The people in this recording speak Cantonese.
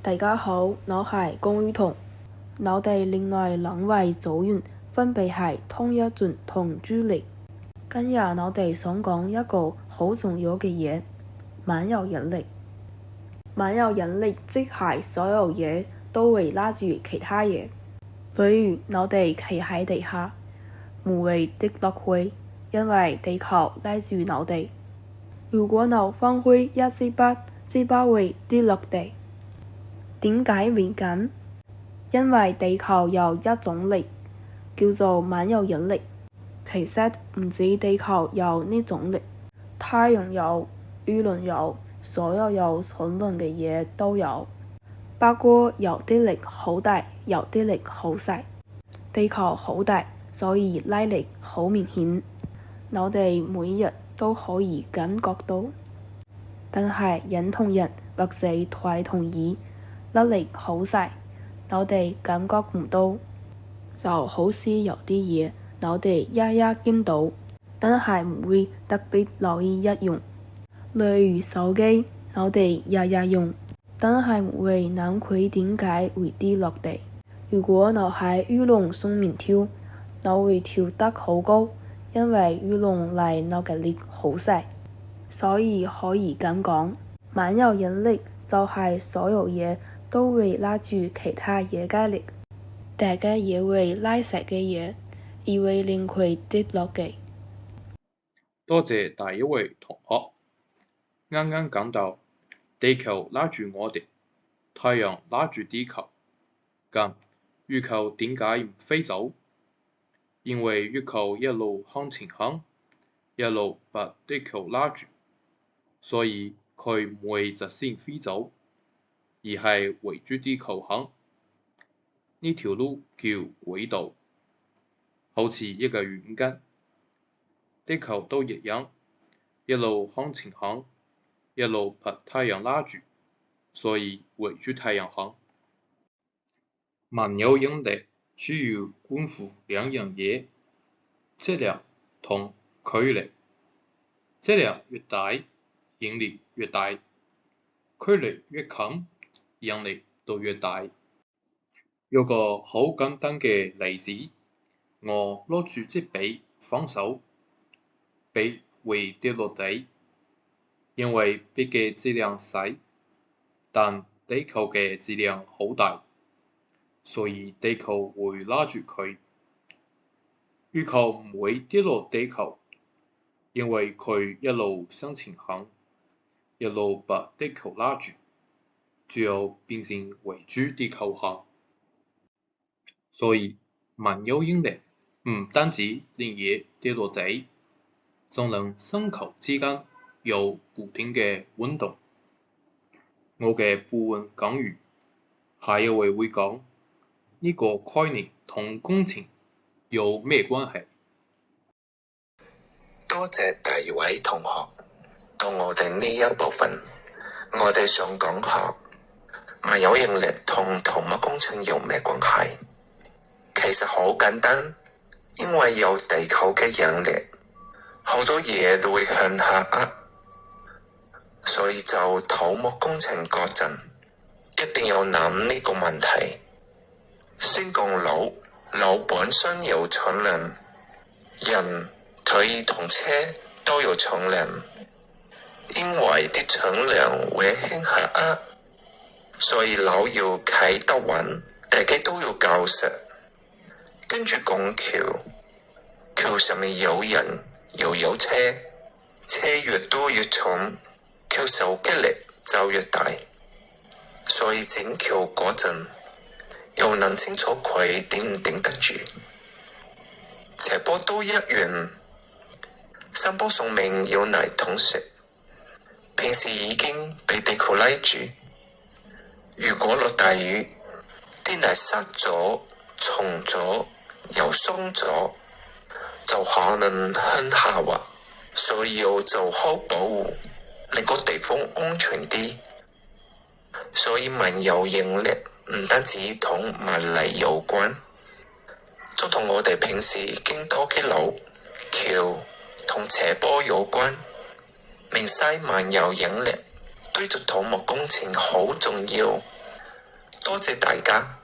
大家好，我係龔于彤。我哋另外兩位組員分別係湯一俊同朱莉。今日我哋想講一個好重要嘅嘢，萬有引力。萬有引力即係所有嘢都會拉住其他嘢，比如我哋企喺地下，唔會跌落去，因為地球拉住我哋。如果我放開一支筆，支筆會跌落地。點解會咁？因為地球有一種力，叫做萬有引力。其實唔止地球有呢種力，太陽有，輿論有，所有有重量嘅嘢都有。不過有啲力好大，有啲力好細。地球好大，所以拉力好明顯，我哋每日都可以感覺到。但係人同人或者台同椅，拉力好細，我哋感覺唔到。就好似有啲嘢我哋日日見到，但係唔會特別留意一樣。例如手機，我哋日日用，但係唔會諗佢點解會跌落地。如果我喺魚籠上面跳，我會跳得好高，因為魚籠離我嘅力好細。所以可以咁講，萬有引力就係所有嘢都會拉住其他嘢嘅力，大家也會拉實嘅嘢，而會令佢跌落地。多謝第一位同學。啱啱講到地球拉住我哋，太陽拉住地球。咁月球點解唔飛走？因為月球一路向前行，一路把地球拉住，所以佢唔會直線飛走，而係圍住地球行。呢條路叫軌道，好似一個圓筋。地球都一樣，一路向前行，一路把太陽拉住，所以圍住太陽行。萬有引力主要關乎兩樣嘢，質量同距離。質量越大，引力越大；距離越近，引力都越大。有個好簡單嘅例子，我攞住支筆放手，筆會跌落地，因為筆嘅質量細，但地球嘅質量好大，所以地球會拉住佢。月球唔會跌落地球，因為佢一路向前行，一路把地球拉住，最後變成圍住地球行。所以萬有引力唔單止令嘢跌落地，仲令星球之間有不停嘅運動。我嘅部分講完，下一位會講呢個概念同工程有咩關係？多謝第二位同學。到我哋呢一部分，我哋想講下萬有引力同土木工程有咩關係？其實好簡單，因為有地球嘅引力，好多嘢都會向下壓，所以就土木工程嗰陣一定要諗呢個問題。先講樓本身有重量，人腿同車都有重量，因為啲重量會向下壓，所以樓要企得穩，大家都要夠實。跟住講橋，橋上面有人又有車，車越多越重，橋受嘅力就越大，所以整橋嗰陣又諗清楚佢頂唔頂得住。斜坡都一樣，山坡上面有泥同石，平時已經被地球拉住，如果落大雨，啲泥塞咗、重咗又鬆咗，就可能向下滑，所以要做好保護，令個地方安全啲。所以萬有引力唔單止同物理有關，仲同我哋平時經多嘅路、橋同斜坡有關。明晒萬有引力對住土木工程好重要，謝大家。